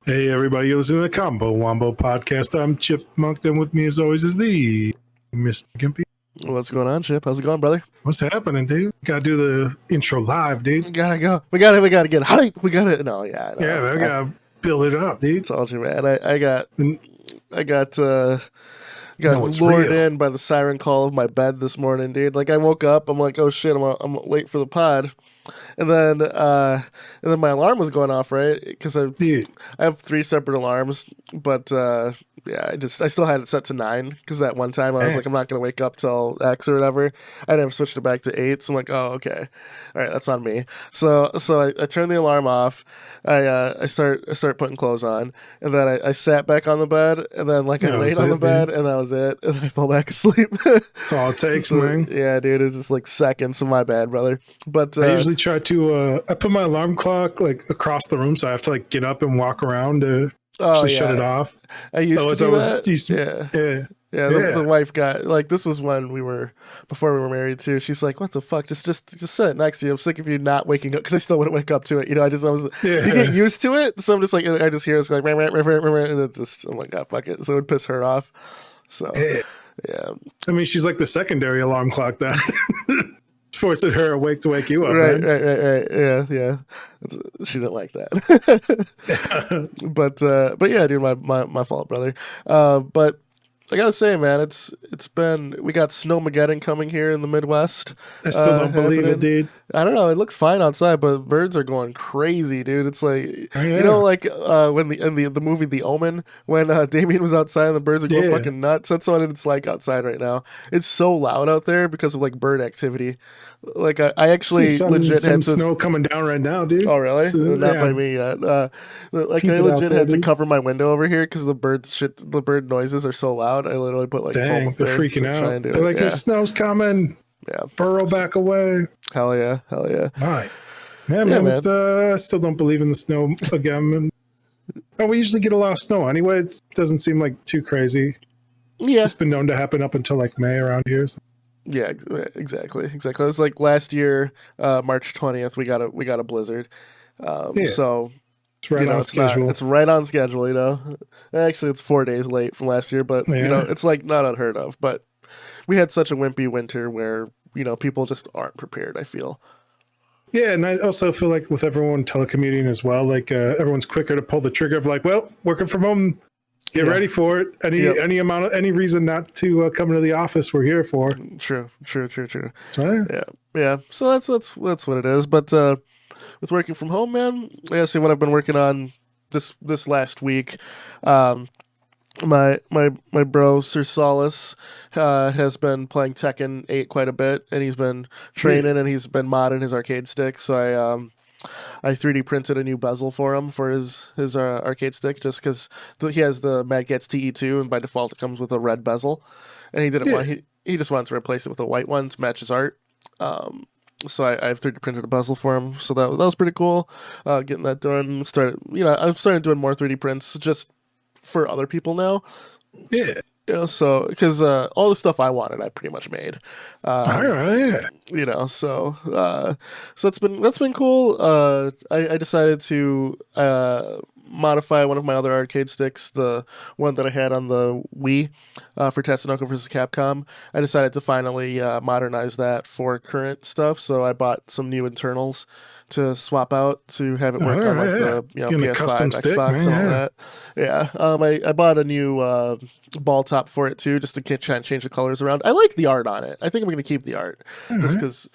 Hey everybody, you're listening to the Combo Wombo podcast. I'm Chip Monk, and with me as always is the Mr. Gimpy. What's going on, Chip? How's it going, brother? What's happening, dude? Gotta do the intro live, dude. We gotta go. We gotta get hype. We gotta. No, yeah. No, Yeah, I gotta build it up, dude. told you, man. I got No, it's lured real. in by the siren call of my bed this morning, dude. Like I woke up, I'm like, oh shit, I'm late for the pod, and then my alarm was going off, right? Because I have 3 separate alarms, but yeah, I still had it set to 9 because that one time I was like, I'm not gonna wake up till X or whatever. I never switched it back to 8, so I'm like, oh okay, all right, that's on me. So I turned the alarm off. I start putting clothes on, and then I sat back on the bed, and then like I laid on the bed, and that was it, and I fell back asleep. That's all it takes, man. Yeah, dude, it was just like seconds. So my bad, brother. But I usually try to I put my alarm clock like across the room, so I have to like get up and walk around to shut it off. I used to do that. Yeah, the wife got, like, this was when before we were married too. She's like, what the fuck? Just sit next to you. I'm sick of you not waking up, because I still wouldn't wake up to it. You know, you get used to it. So I'm just like, I just hear it's like, and it's just, I'm like, oh, fuck it. So it would piss her off. So, yeah. I mean, she's like the secondary alarm clock that forcing her awake to wake you up. Right. Yeah. She didn't like that. but yeah, dude, my fault, brother. But I gotta say, man, we got Snowmageddon coming here in the Midwest. I still don't believe it, dude. I don't know. It looks fine outside, but birds are going crazy, dude. It's like, you know, like when in the movie The Omen, when Damien was outside and the birds are going fucking nuts. That's what it's like outside right now. It's so loud out there because of like bird activity. Like I actually legit had snow coming down right now, dude. Oh really? Not by me yet. Like I legit had to cover my window over here because the bird noises are so loud. I literally put like dang, they're freaking out. They're like, the snow's coming. Yeah, burrow back away. Hell yeah. All right. Yeah, man. It's, I still don't believe in the snow again. We usually get a lot of snow anyway. It doesn't seem like too crazy. Yeah, it's been known to happen up until like May around here. So. Yeah, exactly. It was like last year, March 20th, we got a blizzard. So it's right on schedule. It's right on schedule, you know. Actually, it's 4 days late from last year, but you know, it's like not unheard of. But we had such a wimpy winter where, you know, people just aren't prepared, I feel. Yeah, and I also feel like with everyone telecommuting as well, like everyone's quicker to pull the trigger of like, well, working from home. Get ready for it. Any reason not to come into the office, we're here for. True. So, yeah. So that's what it is. But with working from home, man, I see what I've been working on this last week. My bro Sir Solace has been playing Tekken 8 quite a bit, and he's been training and he's been modding his arcade stick. So I 3D printed a new bezel for him for his arcade stick, just because he has the Mad Catz TE2, and by default it comes with a red bezel, and he didn't want he just wanted to replace it with a white one to match his art. So I've 3D printed a bezel for him, so that was pretty cool. Getting that done, I've started doing more 3D prints just for other people now. Yeah. You know, so because all the stuff I wanted, I pretty much made. All right. You know, so that's been cool. I decided to modify one of my other arcade sticks, the one that I had on the Wii for Tatsunoko vs. Capcom. I decided to finally modernize that for current stuff, so I bought some new internals to swap out to have it work on like the PS5, Xbox, and all that. Yeah, I bought a new ball top for it too, just to change the colors around. I like the art on it. I think I'm going to keep the art, just because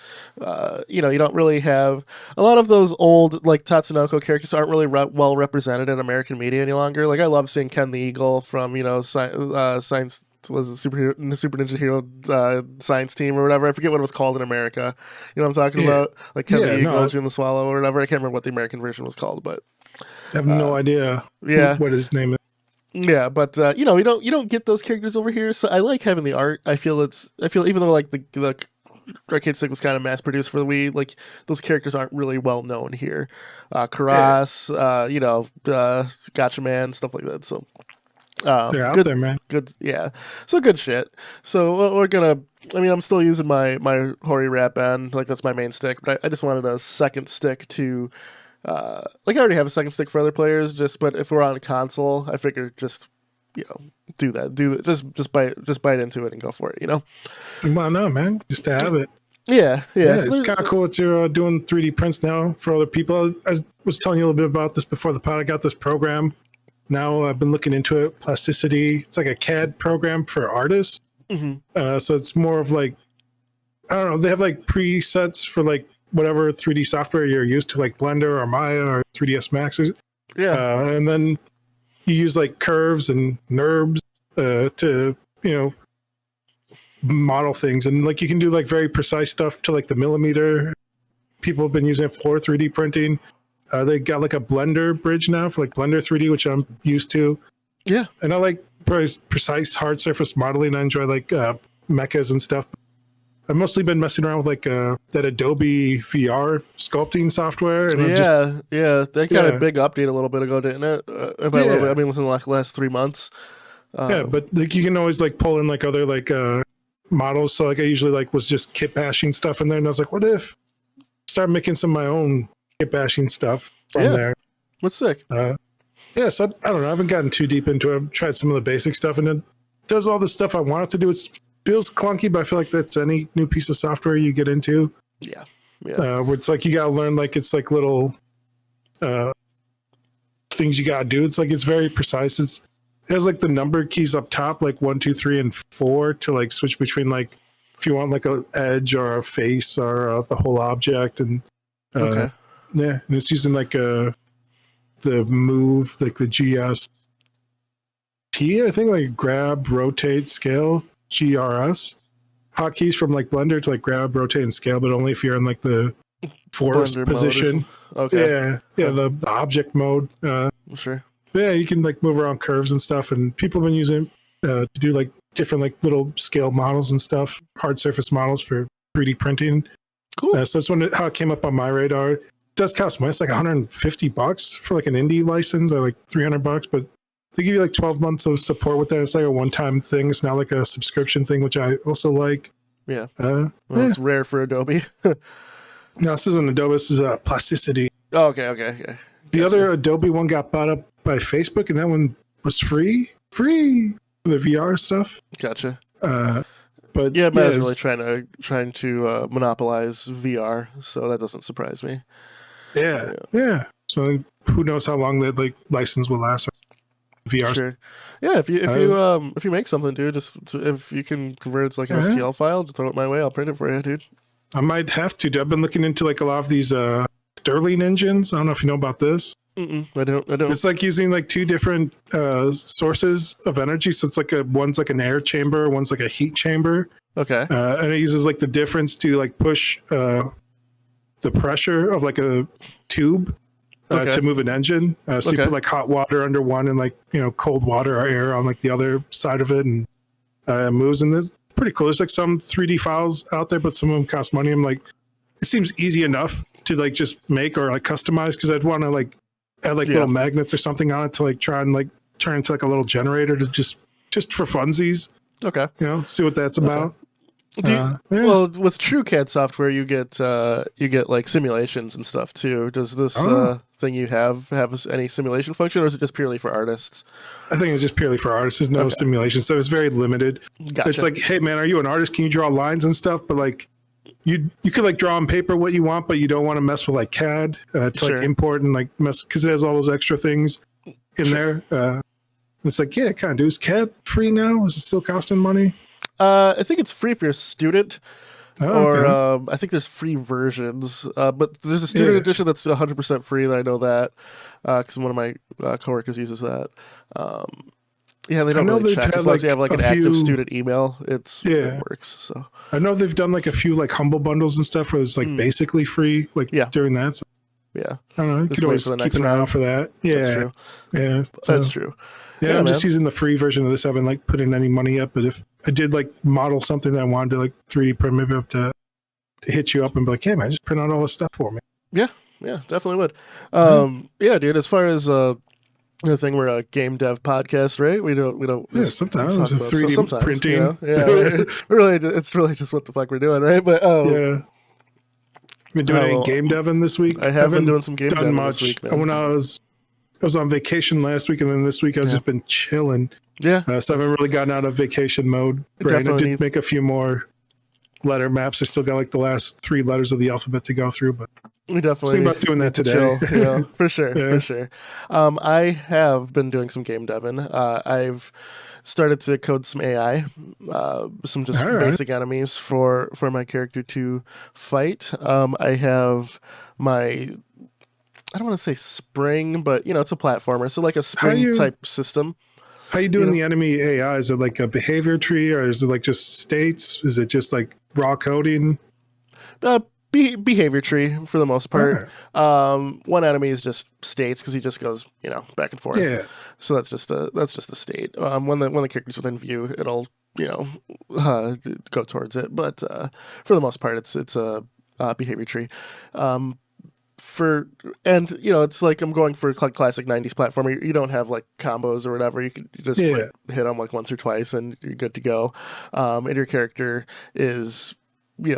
you don't really have a lot of those old like Tatsunoko characters aren't really well represented in American media any longer. Like I love seeing Ken the Eagle from Science. Was a Super Ninja Hero science team or whatever. I forget what it was called in America. You know what I'm talking about? Like Ken the Eagle, June the Swallow or whatever. I can't remember what the American version was called, but I have no idea what his name is. Yeah, but you don't get those characters over here, so I like having the art. I feel even though like the arcade stick was kind of mass produced for the Wii, like those characters aren't really well known here. Karas, Gotcha Man, stuff like that. So they're out there, man. Good, yeah. So good shit. So we're gonna I mean, I'm still using my Hori Rat Band, like that's my main stick, but I just wanted a second stick to, like I already have a second stick for other players, but if we're on a console, I figured just, do that, just bite into it and go for it, Well, no, man, just to have it. Yeah, yeah. Yeah, So it's kind of cool that you're doing 3D prints now for other people. I was telling you a little bit about this before the pod. I got this program. Now I've been looking into it. Plasticity. It's like a CAD program for artists. So it's more of like, I don't know. They have like presets for like whatever 3D software you're used to, like Blender or Maya or 3ds Max. yeah, And then you use like curves and NURBS to model things, and like you can do like very precise stuff to like the millimeter. People have been using it for 3D printing. They got like a Blender bridge now for like Blender 3D, which I'm used to. yeah. And I like precise hard surface modeling. I enjoy like mechas and stuff. I've mostly been messing around with like that Adobe VR sculpting software. And They got a big update a little bit ago, didn't it? By a little bit, I mean within the last 3 months. But like you can always like pull in like other like models. So like I usually like was just kit bashing stuff in there, and I was like, what if I start making some of my own kit bashing stuff from there? What's sick? So I don't know. I haven't gotten too deep into it. I've tried some of the basic stuff, and it does all the stuff I want it to do. It feels clunky, but I feel like that's any new piece of software you get into. Yeah. Where it's like you gotta learn like it's like little things you gotta do. It's like it's very precise. It has like the number keys up top, like 1, 2, 3, and 4 to like switch between like if you want like a edge or a face or the whole object. And and it's using like the move, like the GST, I think, like grab, rotate, scale, GRS hotkeys from like Blender to like grab, rotate, and scale, but only if you're in like the force Blender position. The object mode. Sure. Yeah, you can like move around curves and stuff, and people have been using it to do like different like little scale models and stuff, hard surface models for 3D printing. Cool. So that's how it came up on my radar. It does cost money. It's like $150 for like an indie license, or like $300, but they give you like 12 months of support with that. It's like a one-time thing. It's not like a subscription thing, which I also like. Yeah. It's rare for Adobe. No, this isn't Adobe. This is Plasticity. Oh, okay. The other Adobe one got bought up by Facebook, and that one was free for the VR stuff. Gotcha. But Meta's really trying to monopolize VR, so that doesn't surprise me. Yeah. So who knows how long that like license will last? VR. Sure. Yeah, if you make something, dude, just if you can convert it to like an STL file, just throw it my way. I'll print it for you, dude. I might have to. I've been looking into like a lot of these Sterling engines. I don't know if you know about this. I don't. It's like using like two different sources of energy. So it's like one's like an air chamber, one's like a heat chamber. Okay. And it uses like the difference to like push the pressure of like a tube to move an engine. So you put like hot water under one and like cold water or air on like the other side of it, and it moves. And it's pretty cool. There's like some 3D files out there, but some of them cost money. I'm like, it seems easy enough to like just make or like customize, because I'd want to like add like little magnets or something on it to like try and like turn into like a little generator to just for funsies. Okay. See what that's about. Well, with TrueCAD software, you get like simulations and stuff too. Does this thing you have any simulation function, or is it just purely for artists? I think it's just purely for artists. There's no simulation, so it's very limited. Gotcha. It's like, hey man, are you an artist? Can you draw lines and stuff? But like, you could like draw on paper what you want, but you don't want to mess with like CAD to like import and like mess, because it has all those extra things in there. It's like, yeah, kind of. Is CAD free now? Is it still costing money? I think it's free if you're a student, or I think there's free versions. But there's a student edition that's 100% free. That I know that because one of my coworkers uses that. They don't really check as long as you have like an active student email. It works. So I know they've done like a few like humble bundles and stuff where it's like basically free, like during that. So, I don't know. You could always keep an eye out for that. Yeah, that's true. Yeah, that's true. Yeah, I'm just using the free version of this. I haven't like put in any money up, but if I did like model something that I wanted to like 3D print, maybe up to hit you up and be like, hey man, just print out all this stuff for me. Yeah, definitely would. Yeah, dude. As far as The thing, we're a game dev podcast, right? We don't Yeah, just sometimes talk it's about a 3D sometimes, printing. you know? Yeah, really, it's really just what the fuck we're doing, right? But Yeah. Been doing any game deving this week? I have been doing some game done deving much. this week, man. When I was on vacation last week, and then this week I've just been chilling. Yeah. So I haven't really gotten out of vacation mode. Right? I did make a few more letter maps. I still got like the last 3 letters of the alphabet to go through, but we definitely think about doing that today. Chill, yeah, for sure, for sure. I have been doing some game deving. I've started to code some AI, some just basic enemies for my character to fight. I have my, I don't want to say spring, but it's a platformer, so like a spring type system. How you doing the enemy AI? Is it like a behavior tree, or is it like just states? Is it just like raw coding? Behavior tree for the most part. One enemy is just states because he just goes back and forth. Yeah. So that's just a state. When the character's within view, it'll go towards it. But for the most part, it's a behavior tree. It's like I'm going for classic 90s platformer. You don't have like combos or whatever. You can just hit them like once or twice and you're good to go. And your character is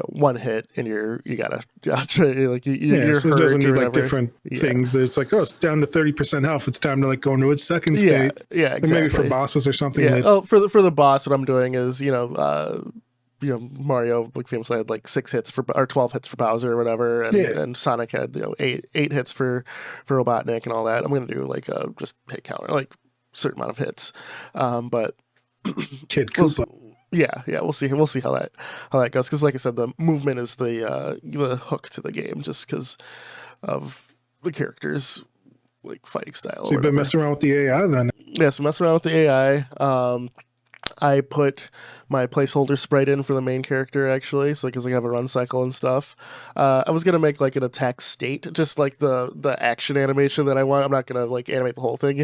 one hit and you gotta try, like you're so hurt. It doesn't need or like different things. It's like, it's down to 30% health. It's time to like go into its second state. Yeah, exactly. Like maybe for bosses or something. Yeah. For the boss, what I'm doing is Mario, like famously, had like 6 hits or 12 hits for Bowser or whatever, and Sonic had 8 hits for Robotnik and all that. I'm gonna do like just hit counter, like certain amount of hits, but Kid Koopa. Yeah, we'll see how that goes. Because, like I said, the movement is the hook to the game, just because of the characters' like fighting style. So you've been messing around with the AI then? Yeah, so messing around with the AI. I put my placeholder sprite in for the main character, actually, so because I have a run cycle and stuff. I was gonna make like an attack state, just like the action animation that I want. I'm not gonna like animate the whole thing,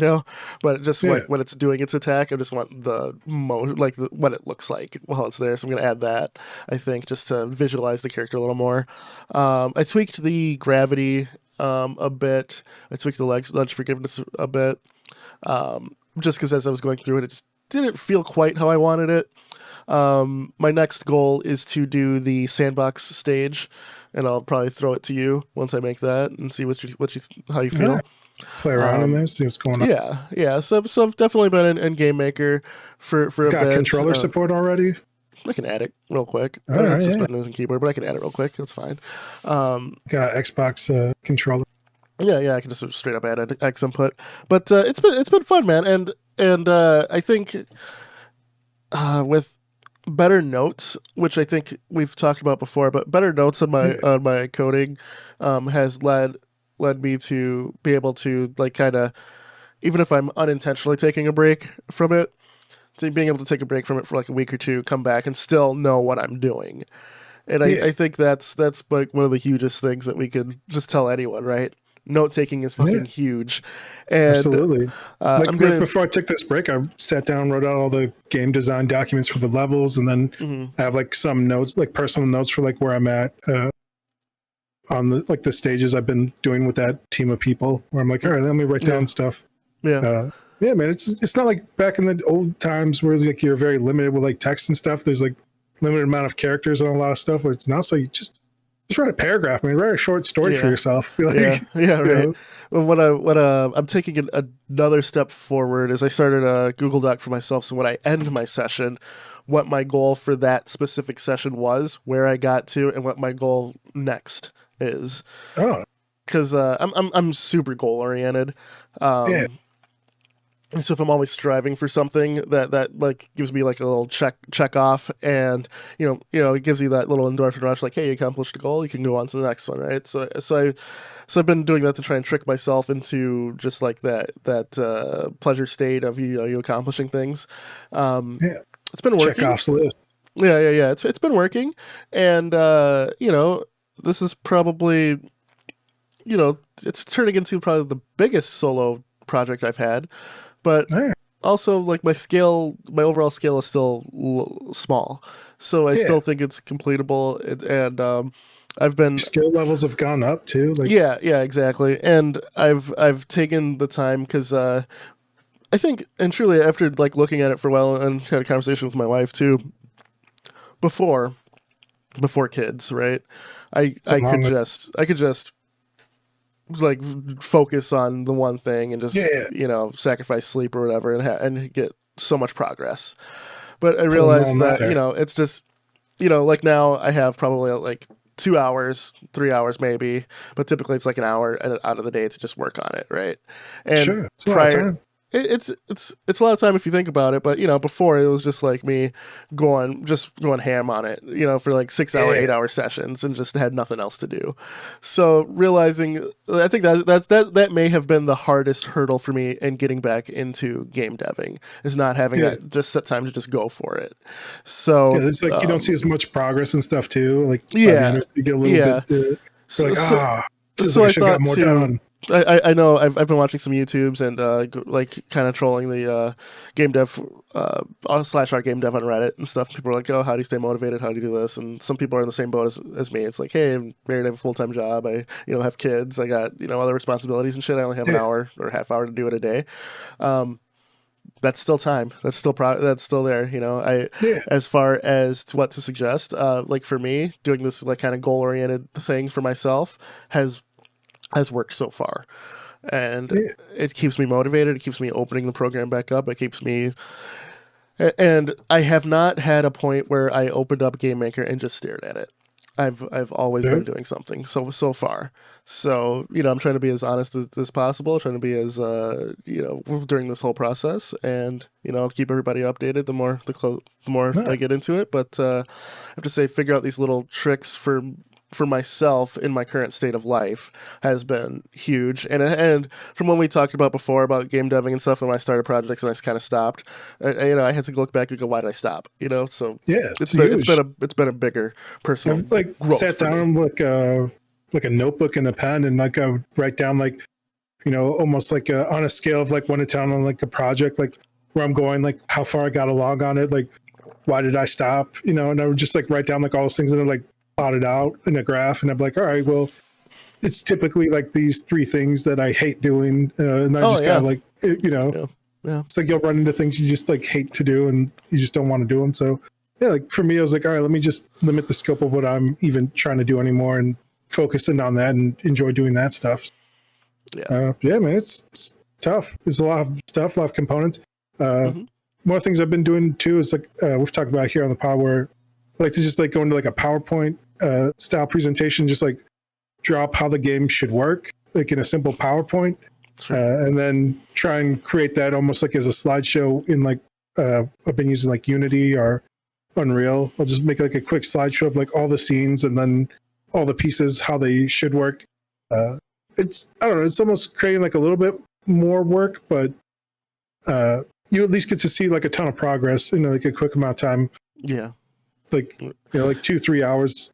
but just like when it's doing its attack, I just want the what it looks like while it's there. So I'm gonna add that, I think, just to visualize the character a little more. I tweaked the gravity a bit. I tweaked the ledge forgiveness a bit, just because as I was going through it, it just didn't feel quite how I wanted it. My next goal is to do the sandbox stage, and I'll probably throw it to you once I make that and see how you feel. Play around in there, see what's going on. Yeah. So I've definitely been in Game Maker for a bit. Got controller support already? I can add it real quick. It's just buttons and keyboard, but I can add it real quick. That's fine. Got an Xbox controller. Yeah, I can just straight up add an X input. But it's been fun, man, and I think with better notes, which I think we've talked about before, but better notes on my coding has led me to be able to like kind of, even if I'm unintentionally taking a break from it, to being able to take a break from it for like a week or two, come back and still know what I'm doing. And I think that's like one of the hugest things that we could just tell anyone, right? Note taking is fucking huge. And absolutely. Before I took this break, I sat down, wrote out all the game design documents for the levels, and then I have like some notes, like personal notes for like where I'm at on the stages I've been doing with that team of people, where I'm like, all right, let me write down stuff. Man, it's not like back in the old times where like you're very limited with like text and stuff. There's like limited amount of characters and a lot of stuff, but it's now so you just write a paragraph, man. Write a short story for yourself. Be like, right. Well, what I'm taking another step forward is I started a Google Doc for myself. So when I end my session, what my goal for that specific session was, where I got to, and what my goal next is. Oh, because I'm super goal oriented. So if I'm always striving for something that like gives me like a little check off, and it gives you that little endorphin rush, like, hey, you accomplished a goal, you can go on to the next one, right? So I've been doing that to try and trick myself into just like that pleasure state of you accomplishing things. It's been working. Check off list. Yeah. It's been working, and this is probably it's turning into probably the biggest solo project I've had. But also like my overall scale is still small, so I Yeah. still think it's completable. And I've Your been skill levels have gone up too. Like, yeah, exactly. And I've taken the time because I think, and truly, after like looking at it for a while and had a conversation with my wife too, before kids, right? along with, I could just like focus on the one thing and just yeah, sacrifice sleep or whatever and get so much progress. But I pulling all realized that nighter. it's just like now I have probably like 2 hours, 3 hours maybe, but typically it's like an hour out of the day to just work on it, right? And Sure, it's a lot of prior, time. it's a lot of time if you think about it, but before it was just like me going ham on it, for like 6 hour, Yeah, 8 hour sessions and just had nothing else to do. So realizing, I think that may have been the hardest hurdle for me in getting back into game deving, is not having yeah, that just set time to just go for it. yeah. So It's like you don't see as much progress and stuff too. Like by the end, yeah, you get a little bit. yeah. You're So, like, so, feels so like I I should have got thought more too. done. I know I've been watching some YouTubes and like kind of trolling the game dev slash our game dev on Reddit and stuff. People are like, "Oh, how do you stay motivated? How do you do this?" And some people are in the same boat as me. It's like, "Hey, I'm married, I have a full time job. I have kids. I got other responsibilities and shit. I only have an Yeah, hour or a half hour to do it a day." That's still time. That's still there. yeah, As far as to what to suggest, like for me, doing this like kind of goal oriented thing for myself has worked so far, and yeah. it keeps me motivated. It keeps me opening the program back up. It keeps me, and I have not had a point where I opened up Game Maker and just stared at it. I've always been Good. doing something so far. So I'm trying to be as honest as possible. Trying to be as during this whole process, and I'll keep everybody updated. The more All I right. get into it, but I have to say, figure out these little tricks for myself in my current state of life has been huge. And from when we talked about before about game deving and stuff, when I started projects and I kind of stopped, I had to look back and go, why did I stop? So Yeah, it's huge. it's been a bigger personal I've like growth sat for me. down with like a notebook and a pen, and like I would write down like almost like on a scale of like 1 to 10 on like a project, like where I'm going, like how far I got along on it, like why did I stop, and I would just like write down like all those things and like plotted out in a graph, and I'm like, all right, well, it's typically like these three things that I hate doing, and I Oh just gotta yeah, like yeah, yeah, it's like you'll run into things you just like hate to do and you just don't want to do them. So yeah, like for me, I was like, all right, let me just limit the scope of what I'm even trying to do anymore and focusing on that and enjoy doing that stuff. yeah. Yeah, man, it's tough. There's a lot of stuff, a lot of components. Uh, Hmm. More things I've been doing too is like we've talked about here on the pod where I like to just like go into like a PowerPoint style presentation, just like draw up how the game should work, like in a simple PowerPoint, Sure. and then try and create that almost like as a slideshow in like I've been using like Unity or Unreal. I'll just make like a quick slideshow of like all the scenes and then all the pieces how they should work. It's I don't know. It's almost creating like a little bit more work, but you at least get to see like a ton of progress in like a quick amount of time. Yeah, Like like 2-3 hours.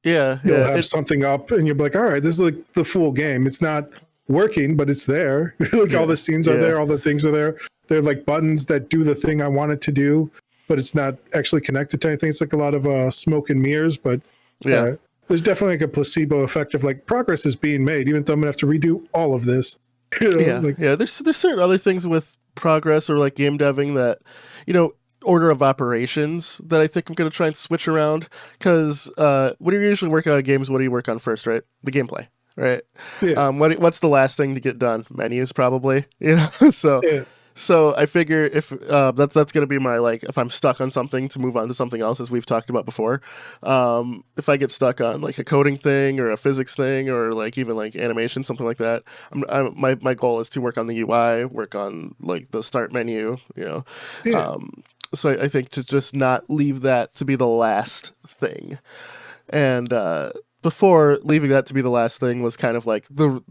yeah, You'll yeah. have something up, and you'll be like, all right, this is like the full game. It's not working, but it's there. Like all Yeah, the scenes are yeah, there, all the things are there. They're like buttons that do the thing I want it to do, but it's not actually connected to anything. It's like a lot of smoke and mirrors, but yeah. uh, there's definitely like a placebo effect of like progress is being made, even though I'm gonna have to redo all of this. Yeah, Like yeah. There's certain other things with progress or like game deving that, you know, order of operations that I think I'm gonna try and switch around. Because when you're usually working on games, what do you work on first, right? The gameplay, right? yeah, What's the last thing to get done? Menus, probably. So yeah, So I figure if that's gonna be my like if I'm stuck on something to move on to something else as we've talked about before. If I get stuck on like a coding thing or a physics thing or like even like animation something like that, my goal is to work on the UI, work on like the start menu, yeah, So I think to just not leave that to be the last thing, and before leaving that to be the last thing was kind of like the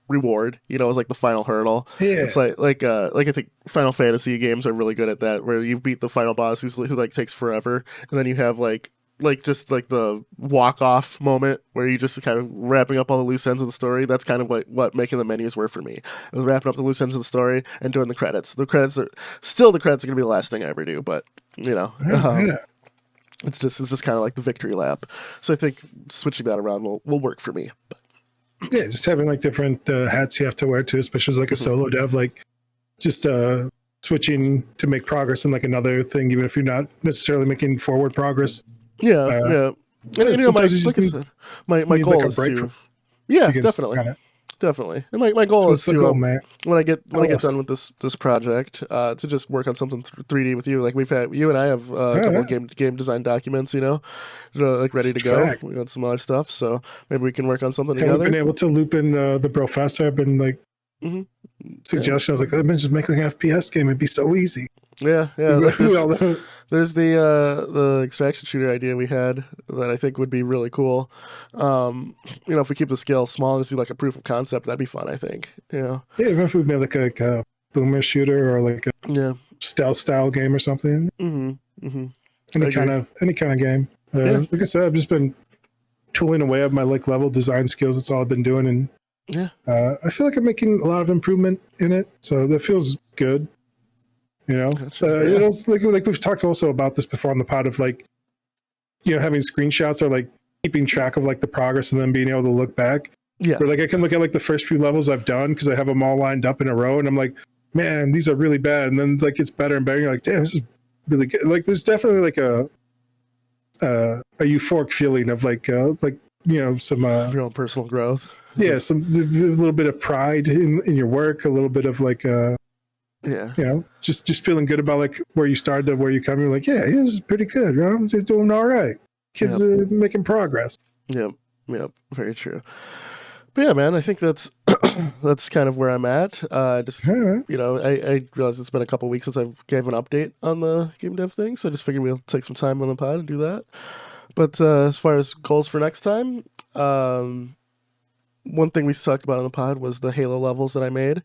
reward, it was like the final hurdle. yeah, It's like I think Final Fantasy games are really good at that, where you beat the final boss who like takes forever, and then you have like like just like the walk off moment where you just kind of wrapping up all the loose ends of the story. That's kind of what making the menus were for me. It was wrapping up the loose ends of the story and doing the credits. The credits are gonna be the last thing I ever do, but it's just kind of like the victory lap. So I think switching that around will work for me. But yeah, just having like different hats you have to wear too, especially as like a solo dev, like just switching to make progress in like another thing, even if you're not necessarily making forward progress. Yeah. And you know, like I said, my goal is to, yeah, definitely. And my goal is to when I get done with this project, to just work on something 3D with you. Like you and I have a couple of game design documents, like ready to go. We got some other stuff, so maybe we can work on something together. I've been able to loop in the professor. I've been like suggestions. I was like, I've been just making an FPS game. It'd be so easy. Yeah. There's the extraction shooter idea we had that I think would be really cool. If we keep the scale small and just do like a proof of concept, that'd be fun, I think. Yeah, even if we made like a boomer shooter or like a stealth style game or something. Any kind of game. Like I said, I've just been tooling away at my like level design skills. That's all I've been doing, and I feel like I'm making a lot of improvement in it. So that feels good. Like we've talked also about this before on the pod of like, having screenshots or like keeping track of like the progress and then being able to look back. Yeah. Where like I can look at like the first few levels I've done because I have them all lined up in a row, and I'm like, man, these are really bad. And then like it's better and better. You're like, damn, this is really good. Like there's definitely like a euphoric feeling of like some your own personal growth. Yeah, a little bit of pride in your work, a little bit of like just feeling good about like where you started to where you come. You're like, yeah, this is pretty good. They're doing all right. Kids are making progress. Yep, very true. But yeah, man, I think that's that's kind of where I'm at. I realize it's been a couple weeks since I gave an update on the game dev thing, so I just figured we'll take some time on the pod and do that. But as far as goals for next time, one thing we talked about on the pod was the Halo levels that I made.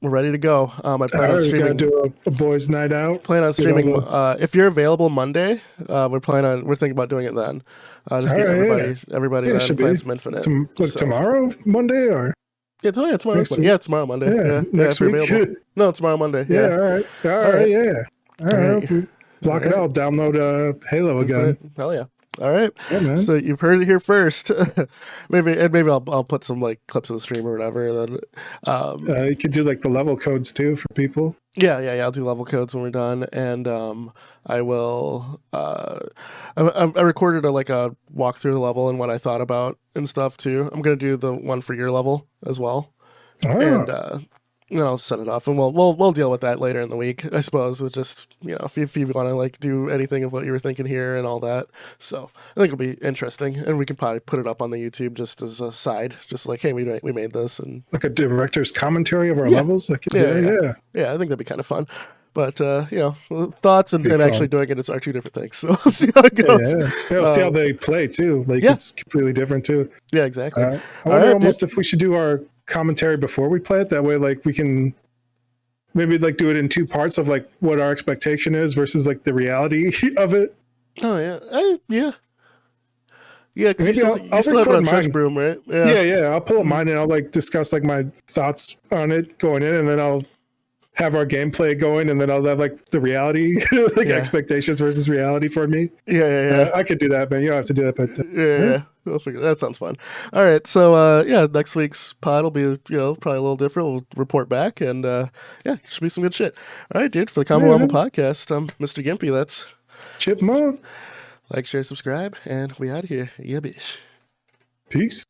We're ready to go. I plan on streaming. Do a boys' night out. Plan on streaming. If you're available Monday, we're thinking about doing it then. Just get everybody then playing some Infinite. Tomorrow, Monday, or tomorrow Monday. Yeah, tomorrow Monday. Yeah, next week. Available. No, tomorrow Monday. Yeah. All right. Yeah. All right. Block it out. Download Halo again. Hell yeah. All right. Yeah, man. So you've heard it here first. maybe I'll put some like clips of the stream or whatever. Then you could do like the level codes too for people. Yeah. I'll do level codes when we're done, and I will. I recorded a walk through the level and what I thought about and stuff too. I'm gonna do the one for your level as well, and then I'll set it off, and we'll deal with that later in the week, I suppose. With just if you want to like do anything of what you were thinking here and all that. So I think it'll be interesting, and we can probably put it up on the YouTube just as a side, just like, hey, we made this, and like a director's commentary of our levels. Like, yeah. I think that'd be kind of fun. But thoughts and actually doing it are two different things. So we'll see how it goes. We'll see how they play too. Like it's completely different too. Yeah, exactly. I wonder almost if we should do our commentary before we play it. That way, like we can maybe like do it in two parts of like what our expectation is versus like the reality of it. Oh yeah, because you still have it on Trench Broom, right? Yeah. I'll pull up mine and I'll like discuss like my thoughts on it going in, and then I'll have our gameplay going, and then I'll have like the reality, expectations versus reality for me. Yeah. I could do that, man. You don't have to do that, but yeah. We'll figure that sounds fun. All right, so next week's pod will be probably a little different. We'll report back, and it should be some good shit. All right, dude. For the Combo Wombo podcast, I'm Mr. Gimpy. That's Chipmunk. Like, share, subscribe, and we out of here. Yeah, bitch. Peace.